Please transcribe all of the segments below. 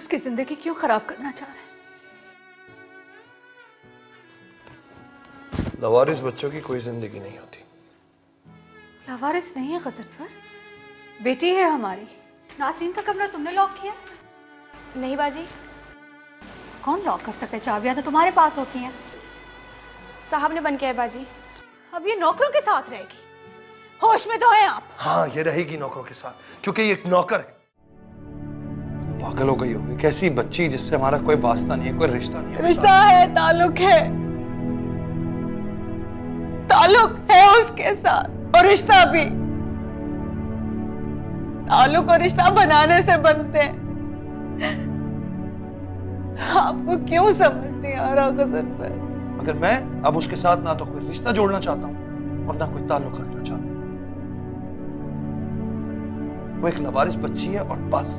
उसकी जिंदगी क्यों खराब करना चाह रहे हैं? लवारिस बच्चों की कोई जिंदगी नहीं होती। लवारिस नहीं है गजनफर, बेटी है हमारी। नासरीन का कमरा तुमने लॉक किया? नहीं बाजी। कौन लॉक कर सकता है? चाबियां तो तुम्हारे पास होती हैं। साहब ने बंद किया है बाजी। अब ये नौकरों के साथ रहेगी। होश में तो है आप? हाँ, ये रहेगी नौकरों के साथ, क्योंकि ये एक नौकर है। पागल हो गई होगी, कैसी बच्ची जिससे हमारा कोई वास्ता नहीं है, कोई रिश्ता नहीं है। रिश्ता है, ताल्लुक है, ताल्लुक है उसके साथ, और रिश्ता भी। ताल्लुक और रिश्ता बनाने से बनते हैं। आपको क्यों समझ नहीं आ रहा गजनफर? मगर मैं अब उसके साथ ना तो कोई रिश्ता जोड़ना चाहता हूँ और ना कोई ताल्लुक रखना चाहता हूँ। वो एक लवारिस बच्ची है और बस।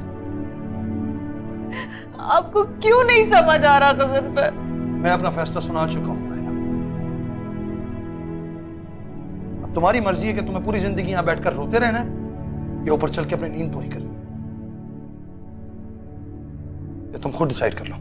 आपको क्यों नहीं समझ आ रहा गजनफर? मैं अपना फैसला सुना चुका हूं नायला। अब तुम्हारी मर्जी है कि तुम्हें पूरी जिंदगी यहां बैठकर रोते रहना है या ऊपर चल के अपनी नींद पूरी करनी है। ये तुम खुद डिसाइड कर लो।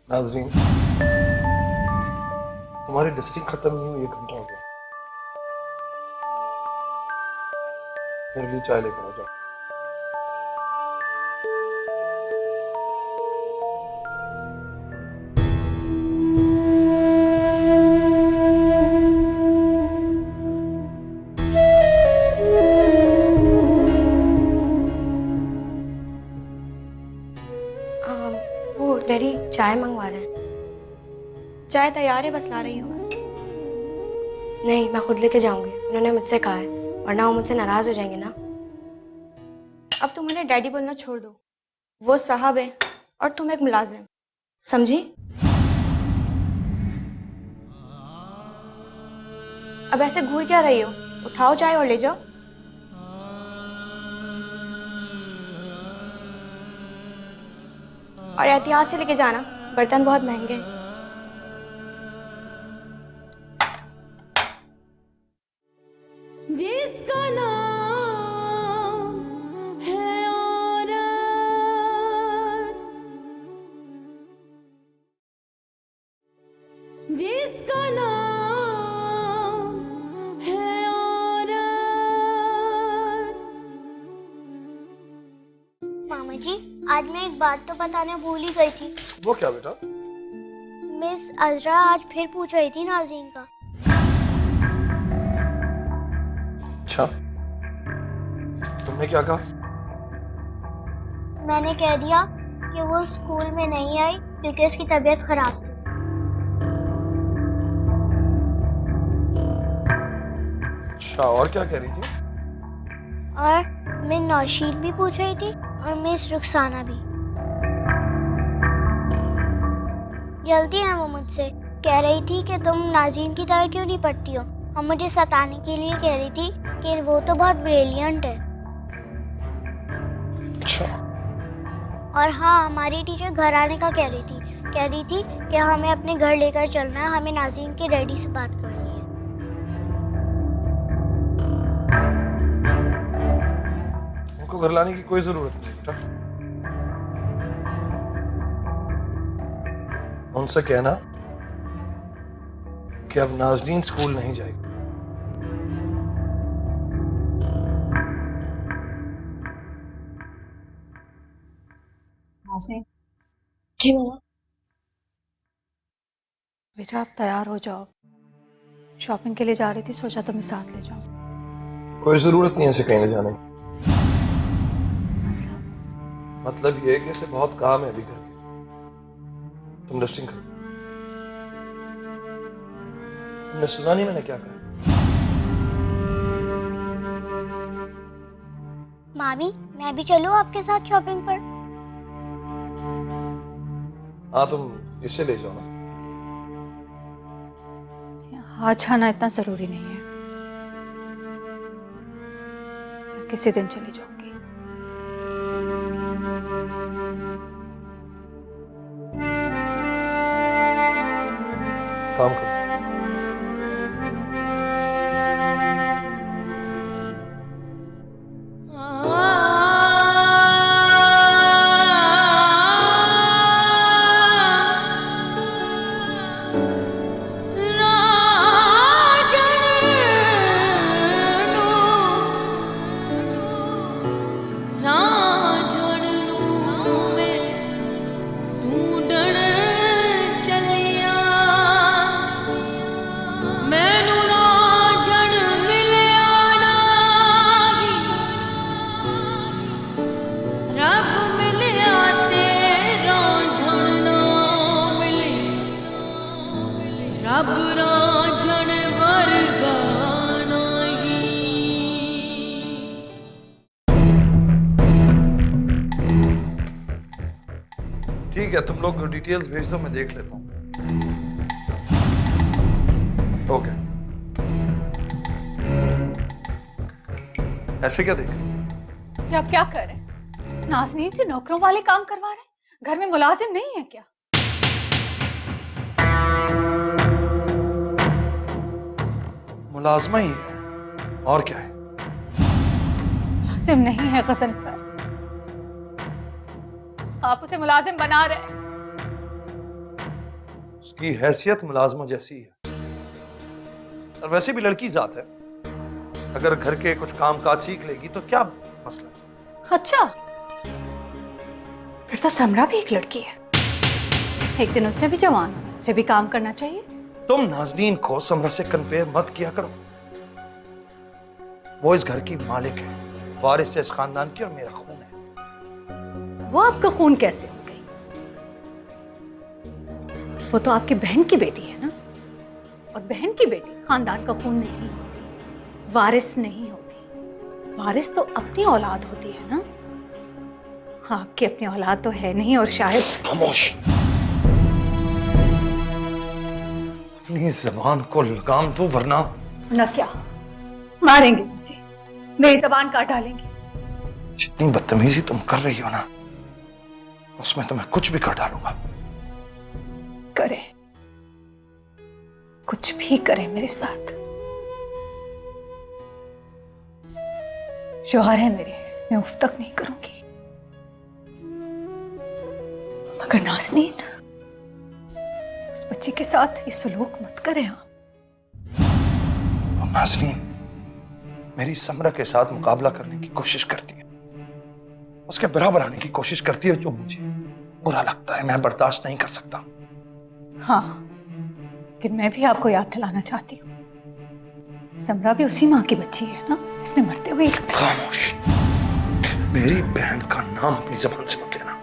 नाज़रीन, तुम्हारी डिस्टिंग खत्म नहीं हुई, 1 घंटा हो गया। मेरे लिए चाय लेकर आ जाओ। वो डैडी चाय मंगवा रहे हैं। चाय तैयार है, बस ला रही हूँ। नहीं, मैं खुद लेके जाऊंगी, उन्होंने मुझसे कहा है, वरना वो मुझसे नाराज हो जाएंगे ना। अब तुम उन्हें डैडी बोलना छोड़ दो। वो साहब है और तुम एक मुलाजिम, समझी? अब ऐसे घूर क्या रही हो? उठाओ चाय और ले जाओ। और एहतियात से लेके जाना, बर्तन बहुत महंगे हैं। जिसका नाम है औरत, जिसका नाम है औरत। मामा जी, आज मैं एक बात तो बताने भूल ही गई थी। वो क्या बेटा? मिस अजरा आज फिर पूछ रही थी नाज़रीन का। अच्छा, तुमने क्या कहा? मैंने कह दिया कि वो स्कूल में नहीं आई क्योंकि उसकी तबीयत खराब थी। अच्छा, और क्या कह रही थी? और मैं नौशीन भी पूछ रही थी और मिस रुखसाना भी। जल्दी है वो मुझसे, कह रही थी कि तुम नाज़रीन की तरह क्यों नहीं पढ़ती हो, और मुझे सताने के लिए कह रही थी कि वो तो बहुत ब्रिलियंट है। अच्छा, और हाँ, हमारी टीचर घर आने का कह रही थी कि हमें अपने घर लेकर चलना है, हमें नाज़रीन के डैडी से बात करनी है। उनको घर लाने की कोई जरूरत नहीं बेटा। उनसे कहना कि अब नाज़रीन स्कूल नहीं जाएगी। नाज़रीन, जी मम्मा। बेटा आप तैयार हो जाओ, शॉपिंग के लिए जा रही थी, सोचा तुम्हें साथ ले जाऊं। कोई जरूरत नहीं है इसे कहीं ले जाने की। मतलब मतलब ये है कि इसे बहुत काम है अभी घर के। तुम डस्टिंग करो। तुमने सुना नहीं मैंने क्या कहा? मामी, मैं भी चलूं आपके साथ शॉपिंग पर? हाँ तुम इसे ले जाओ ना। आज आना इतना जरूरी नहीं है, मैं किसी दिन चली जाऊंगी। काम करो। रब राजन वर्गा नहीं। ठीक है, तुम लोग डिटेल्स भेज दो, मैं देख लेता हूँ। ओके। ऐसे क्या देख रहे हो? कि आप क्या कर रहे हैं? नाज़नीन से नौकरों वाले काम करवा रहे हैं? घर में मुलाजिम नहीं है क्या? मुलाजमा ही है, और क्या है? मुलाजिम नहीं है गजनफर, आप उसे मुलाजिम बना रहे हैं। उसकी हैसियत मुलाजमा जैसी है, और वैसे भी लड़की जात है, अगर घर के कुछ काम काज सीख लेगी तो क्या मसला है? अच्छा, फिर तो समरा भी एक लड़की है, एक दिन उसने भी जवान होना, उसे भी काम करना चाहिए। तुम नाज़नीन को समरा से कंपेयर मत किया करो। वो इस घर की मालिक है, वारिस है इस खानदान की, और मेरा खून है। वो आपका खून कैसे हो गई? वो तो आपकी बहन की बेटी है ना, और बहन की बेटी खानदान का खून नहीं होती, वारिस नहीं होती। वारिस तो अपनी औलाद होती है ना। आपकी अपनी औलाद तो है नहीं, और शायद। खामोश। अपनी जबान को लगाम दो, वरना ना क्या मारेंगे मुझे, मेरी जबान काट डालेंगे। जितनी बदतमीजी तुम कर रही हो ना, उसमें तो मैं कुछ भी कर डालूंगा। करे, कुछ भी करे मेरे साथ। शौहर है मेरे, मैं उफ तक नहीं करूंगी। मगर नाज़नीन, उस बच्ची के साथ ये सलूक मत करें आप। वो नाज़नीन मेरी समरा के साथ मुकाबला करने की कोशिश करती है, उसके बराबर आने की कोशिश करती है, जो मुझे बुरा लगता है, मैं बर्दाश्त नहीं कर सकता। हाँ, लेकिन मैं भी आपको याद दिलाना चाहती हूँ, समरा भी उसी माँ की बच्ची है ना, जिसने मरते हुए। खामोश। मेरी बहन का नाम अपनी जबान से मत लेना।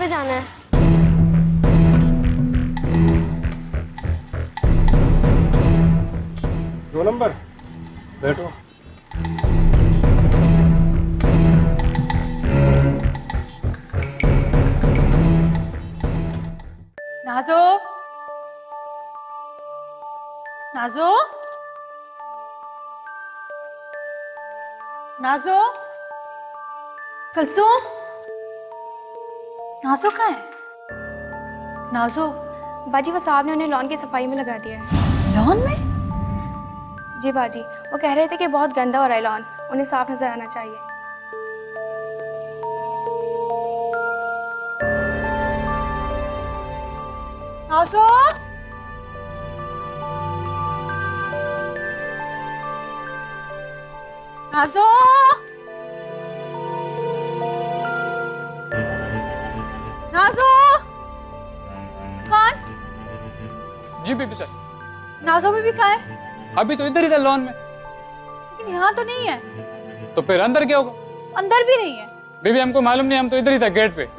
जाना है? 2 नंबर बैठो। नाजो, नाजो, नाजो, कुलसुम, नाजो कहाँ है? नाजो, बाजी वो साहब ने उन्हें लॉन की सफाई में लगा दिया है। लॉन में? जी बाजी, वो कह रहे थे कि बहुत गंदा हो रहा है लॉन, उन्हें साफ नजर आना चाहिए। नाजो, नाजो, नाजो, कौन? जी बीबी सर। नाजो बीबी कहाँ है? अभी तो इधर ही था लॉन में। लेकिन यहाँ तो नहीं है। तो फिर अंदर क्या होगा? अंदर भी नहीं है। बीबी हमको मालूम नहीं, हम तो इधर ही था गेट पे।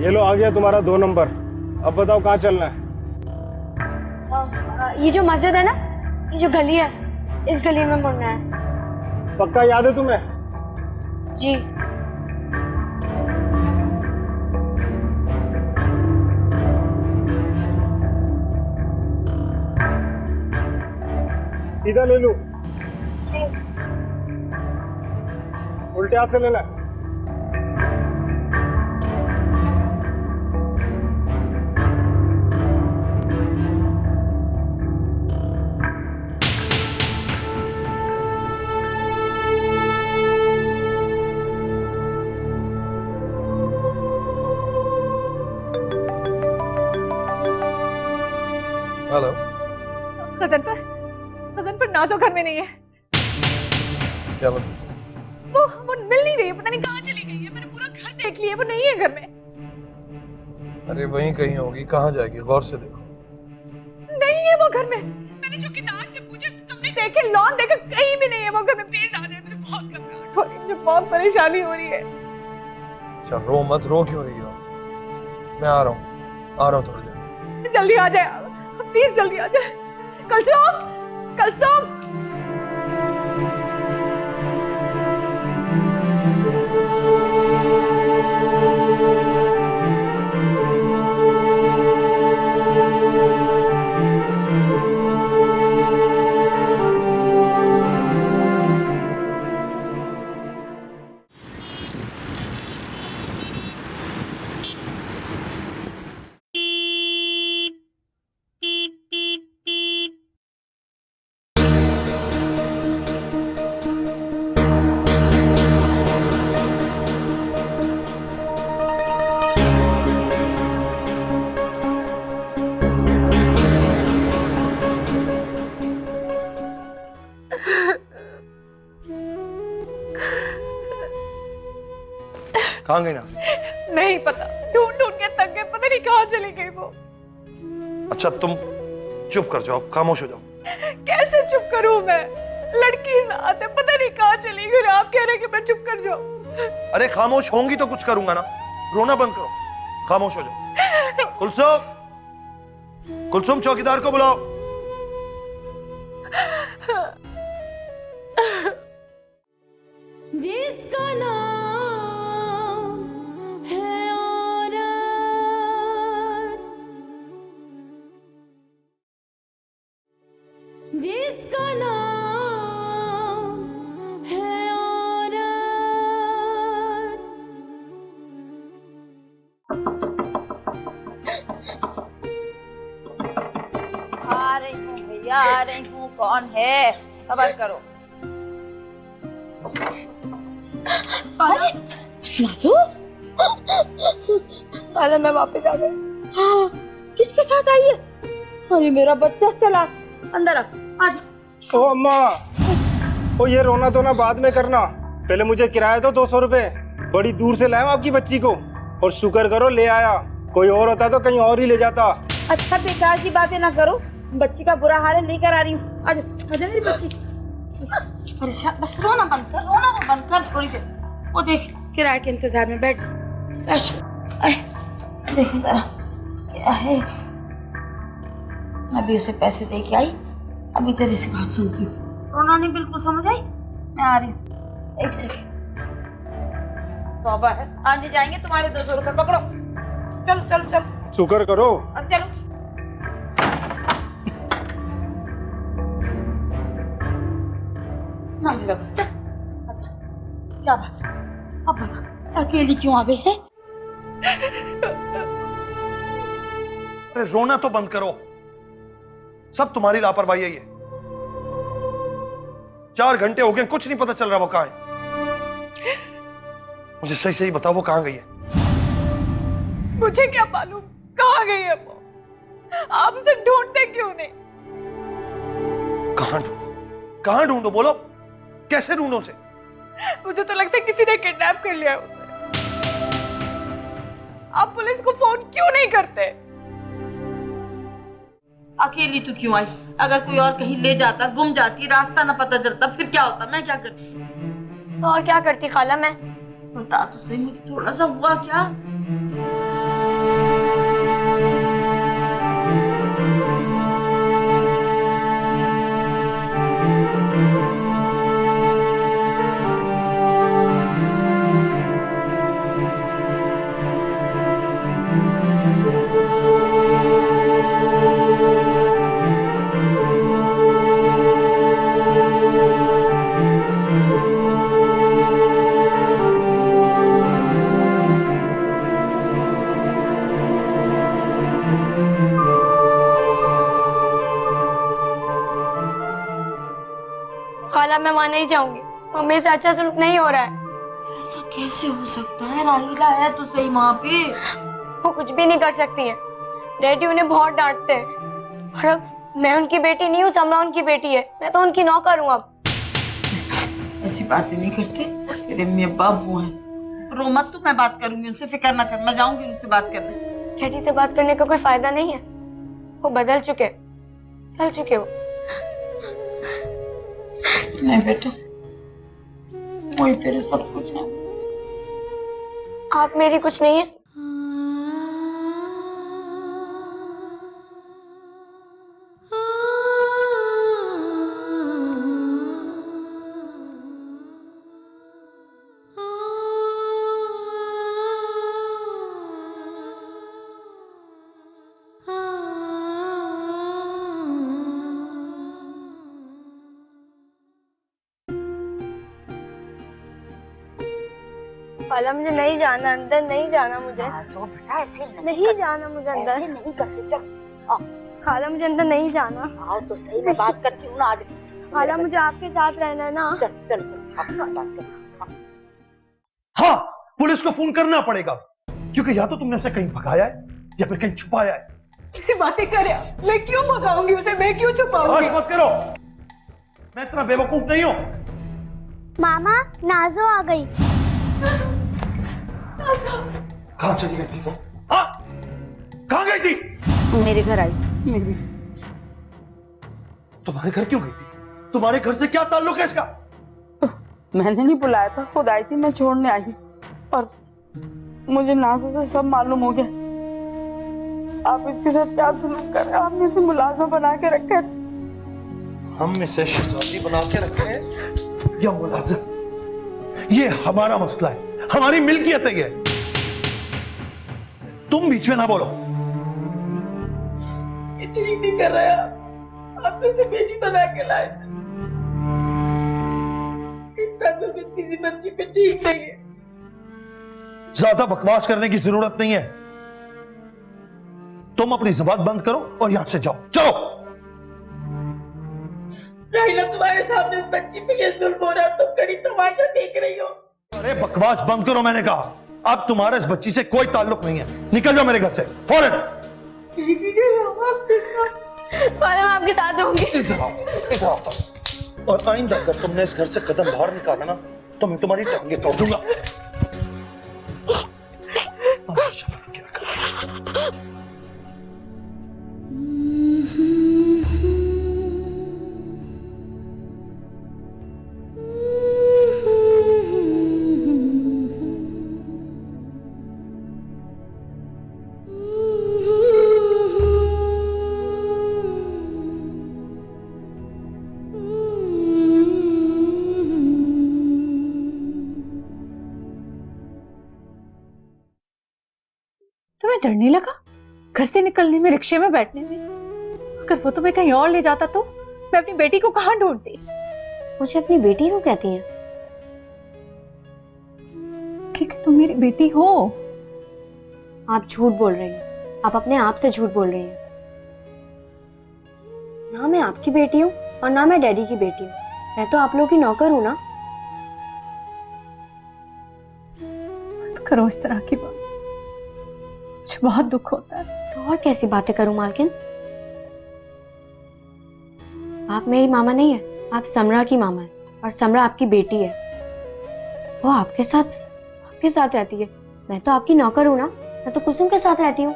ये लो आ गया तुम्हारा 2 नंबर। अब बताओ कहाँ चलना है? ये जो मस्जिद है ना, ये जो गली है, इस गली में मुड़ना है। पक्का याद है तुम्हें? जी। सीधा ले लूं? जी। उल्टे हाथ से लेना है। हेलो। गजनफर नाजो घर में नहीं है। क्या मतलब? वो मिल नहीं रही है, पता नहीं कहाँ चली गई है। मैंने पूरा घर देख लिया, वो नहीं है घर में। अरे वहीं कहीं होगी, कहाँ जाएगी? गौर से देखो। नहीं है वो घर में। मैंने चौकीदार से पूछा, कमरे देखे, लॉन देखा, कहीं भी नहीं है वो घर में। प्लीज आ जाए, मुझे बहुत घबराहट हो रही है, मुझे बहुत परेशानी हो रही है। अच्छा रो मत, रो क्यों रही हो? मैं आ रहा हूँ थोड़ी देर। जल्दी आ जाए, प्लीज जल्दी आ जाए। कुलसुम, कुलसुम। कहाँ गई ना? नहीं पता, ढूंढ ढूंढ के थक गए, पता नहीं कहाँ चली गई वो। अच्छा तुम चुप कर जाओ, खामोश हो जाओ। कैसे चुप करूं मैं? लड़की साथ है, पता नहीं कहाँ चली गई। आप कह रहे कि मैं चुप कर जाऊं? अरे खामोश होंगी तो कुछ करूंगा ना। रोना बंद करो, खामोश हो जाओ। कुलसुम, कुलसुम चौकीदार को बुलाओ। जिसका नाम है औरत, जिसका नाम है औरत। आ रही आ रही हूँ, कौन है? खबर करो। नाजू, अरे मैं वापस आ गई। हाँ, किसके साथ आई है? अरे मेरा बच्चा, चला अंदर आ, आज। ओ अम्मा, ओ ये रोना धोना बाद में करना, पहले मुझे किराया दो 200 रुपए। बड़ी दूर से लाया आपकी बच्ची को, और शुक्र करो ले आया, कोई और होता तो कहीं और ही ले जाता। अच्छा बेकार की बातें ना करो, बच्ची का बुरा हाल है, लेकर आ रही हूँ। आजा आजा मेरी बच्ची। अरे बस रोना बंद कर, रोना तो बंद कर थोड़ी देर। वो देख किराए के इंतजार में बैठ देख जरा क्या है। अभी उसे पैसे दे के आई, अभी तेरी से बात सुनती हूँ। रोना नहीं बिल्कुल, समझ आई? मैं आ रही हूँ, एक सेकेंड। तौबा है, आज जाएंगे तुम्हारे 200 रुपए, पकड़ो। चलो चलो चलो, शुक्र करो। अब चलो। ना मेरा बच्चा, क्या बात? अब बता, अकेली क्यों आ गई है? अरे रोना तो बंद करो, सब तुम्हारी लापरवाही है ये। 4 घंटे हो गए, कुछ नहीं पता चल रहा वो कहां है। मुझे सही सही बताओ वो कहां गई है? मुझे क्या मालूम कहां गई है वो? आप उसे ढूंढते क्यों नहीं? कहां ढूंढो? बोलो, कैसे ढूंढो उसे? मुझे तो लगता है किसी ने किडनैप कर लिया है उसे। आप पुलिस को फोन क्यों नहीं करते? अकेली तू क्यों आई? अगर कोई और कहीं ले जाता, गुम जाती, रास्ता ना पता चलता, फिर क्या होता? मैं क्या करती? तो और क्या करती खाला मैं? बता तो सही, मुझे थोड़ा सा हुआ क्या? खाला मैं वहां नहीं जाऊंगी, मम्मी से अच्छा सलूक नहीं हो रहा है। ऐसा कैसे हो सकता है? राहिला है तो सही वहां पे। वो कुछ भी नहीं कर सकती है, डैडी उन्हें बहुत डांटते हैं। और अब मैं उनकी बेटी नहीं हूँ, समरा उनकी बेटी है, मैं तो उनकी नौकर हूँ अब। ऐसी बातें नहीं करते, तेरे अम्मी अब्बा वो हैं। रो मत तू, मैं बात करूंगी उनसे, फिक्र ना कर, मैं जाऊंगी उनसे बात करने। डैडी से बात करने का कोई फायदा नहीं है, वो बदल चुके, चल चुके वो। नहीं बेटा, वही तेरे सब कुछ है। आप मेरी कुछ नहीं है। खाला मुझे नहीं जाना, अंदर नहीं जाना मुझे। सो बेटा ऐसे नहीं जाना मुझे अंदर, ऐसे नहीं करते, चल खाला मुझे अंदर नहीं जाना। आओ तो सही, मैं बात करती हूँ ना आज। खाला मुझे आपके साथ रहना है ना। चल चल बात कर। हाँ, पुलिस को फोन करना पड़ेगा, क्योंकि या तो तुमने उसे कहीं भगाया है या फिर कहीं छुपाया है। ऐसी बातें करे, मैं क्यों भगाऊंगी उसे, मैं क्यों छुपाऊंगी? बस मत करो, मैं इतना बेवकूफ नहीं हूं। मामा, नाजो आ गई। कहां चली गई थी वो? हाँ, कहां गई थी? मेरे घर आई। मेरी तुम्हारे घर क्यों गई थी? तुम्हारे घर से क्या ताल्लुक है इसका? मैंने नहीं बुलाया था, खुद आई थी, मैं छोड़ने आई। और मुझे नाज़ो से सब मालूम हो गया। आप इसके साथ क्या सुलूक कर रहे हैं? आपने इसे मुलाजमा बना के रखा है। हम इसे शहजादी बना के रखे हैं या मुलाजिम? ये हमारा मसला है, हमारी मिल्कियत है ये। तुम बीच में ना बोलो। ये ठीक नहीं कर रहा है, आप इसे बेटी बना के लाए थे। इतना तो किसी बच्ची पे ठीक नहीं है। ज्यादा बकवास करने की जरूरत नहीं है, तुम अपनी जुबान बंद करो और यहां से जाओ, चलो। राहिला, तुम्हारे सामने इस बच्ची पे ये जुल्म हो रहा है, तुम खड़ी तमाशा देख रही हो। अरे बकवास बंद करो, मैंने कहा। अब तुम्हारा इस बच्ची से कोई ताल्लुक नहीं है, निकल जाओ मेरे घर से फौरन। ठीक है, पर मैं आपके साथ रहूंगी। इधर आओ, इधर आओ। और आइंदा अगर तुमने इस घर से कदम बाहर निकाला ना तो मैं तुम्हारी टांगे तोड़ दूंगा। तमाशा बना के रखा। तुम्हें डर नहीं लगा घर से निकलने में, रिक्शे में बैठने में? अगर वो तुम्हें कहीं और ले जाता तो मैं अपनी बेटी को कहां ढूंढती? मुझे अपनी बेटी क्यों कहती हैं? क्योंकि तुम मेरी बेटी हो। आप झूठ बोल रही हैं, आप अपने आप से झूठ बोल रही हैं। ना मैं आपकी बेटी हूँ और ना मैं डैडी की बेटी हूँ, मैं तो आप लोगों की नौकर हूँ ना। मत करो इस तरह की बात, मुझे बहुत दुख होता है। तो और कैसी बातें करूं मालकिन? आप मेरी मामा नहीं है, आप समरा की मामा है, और समरा आपकी बेटी है। वो आपके साथ रहती है। मैं तो आपकी नौकर हूं ना, मैं तो कुलसुम के साथ रहती हूँ।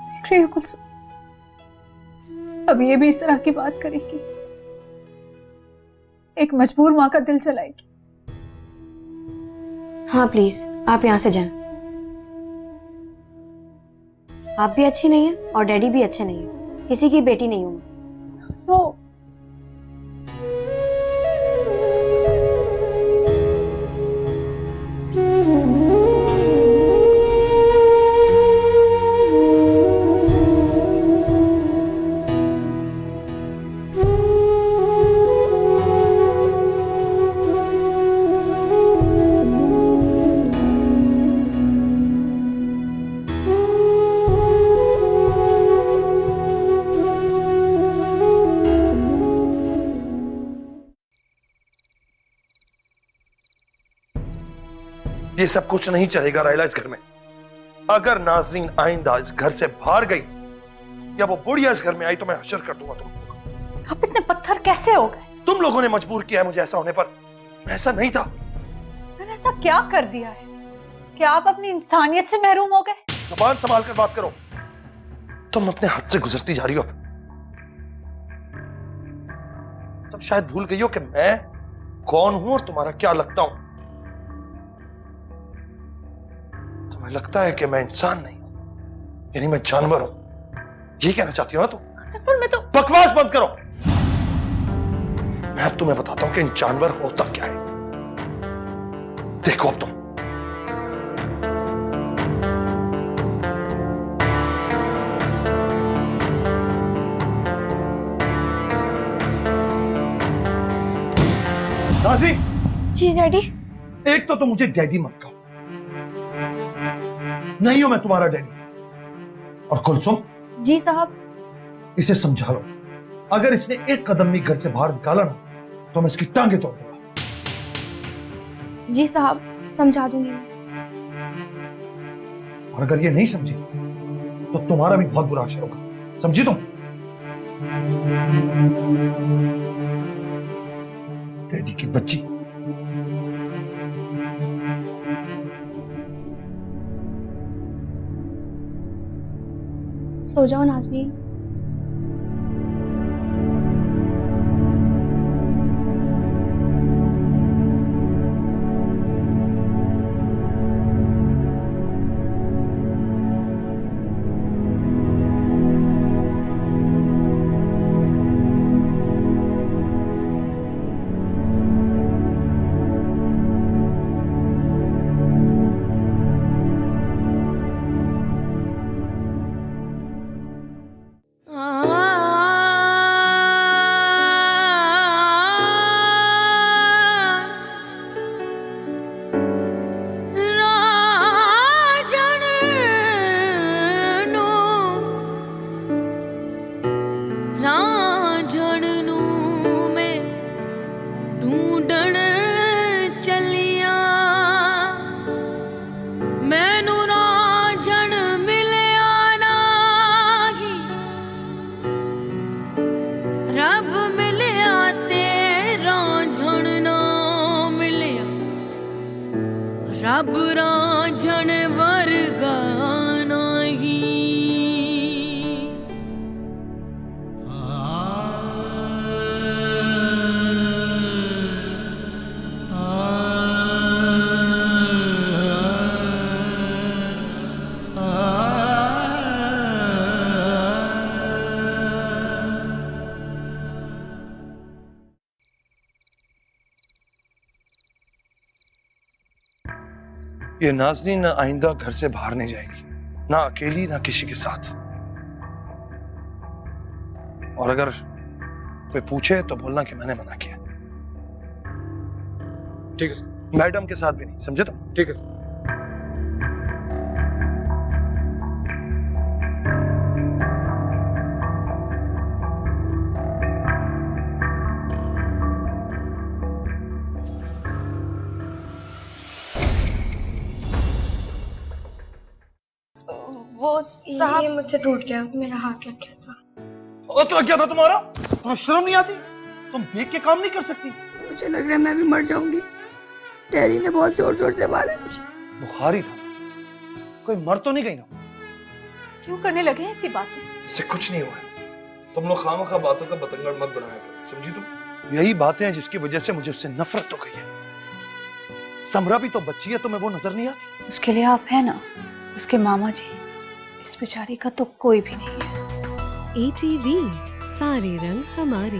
देख रही हो कुलसुम, अब ये भी इस तरह की बात करेगी, एक मजबूर माँ का दिल जलाएगी। हाँ प्लीज, आप यहाँ से जाएं। आप भी अच्छी नहीं है और डैडी भी अच्छे नहीं है, किसी की बेटी नहीं हूँ। सो ये सब कुछ नहीं चलेगा रायला इस घर में। अगर नाज़रीन आइंदा इस घर से बाहर गई या वो बुढ़िया इस घर में आई तो मैं हशर कर दूंगा तुम लोगों को। आप इतने पत्थर कैसे हो गए? तुम लोगों ने मजबूर किया है मुझे ऐसा होने पर, मैं ऐसा नहीं था। मैंने ऐसा क्या कर दिया है कि आप अपनी इंसानियत से महरूम हो गए? जुबान संभाल कर बात करो, तुम अपने हद से गुजरती जा रही हो। तुम शायद भूल गई हो कि मैं कौन हूं और तुम्हारा क्या लगता हूं। तुम्हें लगता है कि मैं इंसान नहीं हूं, यानी मैं जानवर हूं, यही कहना चाहती हो ना तुम? सफर में तो बकवास बंद करो। मैं अब तुम्हें बताता हूं कि इन जानवर होता क्या है। देखो अब तुम, नाज़रीन, जी डैडी। एक तो तुम मुझे डैडी मत कहो, नहीं हूं मैं तुम्हारा डैडी। और कुलसुम, जी साहब। इसे समझा लो, अगर इसने एक कदम भी घर से बाहर निकाला ना तो मैं इसकी टांगे तोड़ दूंगा। जी साहब, समझा दूंगी। और अगर ये नहीं समझी तो तुम्हारा भी बहुत बुरा असर होगा, समझी तुम? डैडी की बच्ची। सो जाओ नाज़रीन। रब रांझण वर्गा नाही। ये नाज़नीन आइंदा घर से बाहर नहीं जाएगी, ना अकेली ना किसी के साथ। और अगर कोई पूछे तो बोलना कि मैंने मना किया। ठीक है सर। मैडम के साथ भी नहीं, समझे तुम? ठीक है सर। वो साहब ये मुझसे टूट गया, मेरा हाथ लग गया था। हाथ लग गया था तुम्हारा? तुम्हें शर्म नहीं आती? तुम देख के काम नहीं कर सकती? मुझे लग रहा है मैं भी मर जाऊंगी। डैडी ने बहुत जोर जोर से मारा मुझे। बुखार ही था, कोई मर तो नहीं गई ना? क्यों करने लगे हैं ऐसी बातें? इससे कुछ नहीं हुआ। तुम लोग खामखा बातों का बतंगड़ मत बनाया करो, समझी तुम? यही बातें हैं जिसकी वजह से मुझे उससे नफरत हो गई है। समरा भी तो बच्ची है, तुम्हें वो नजर नहीं आती? उसके लिए आप है ना, उसके मामा जी। इस बेचारी का तो कोई भी नहीं है। ATV सारे रंग हमारे।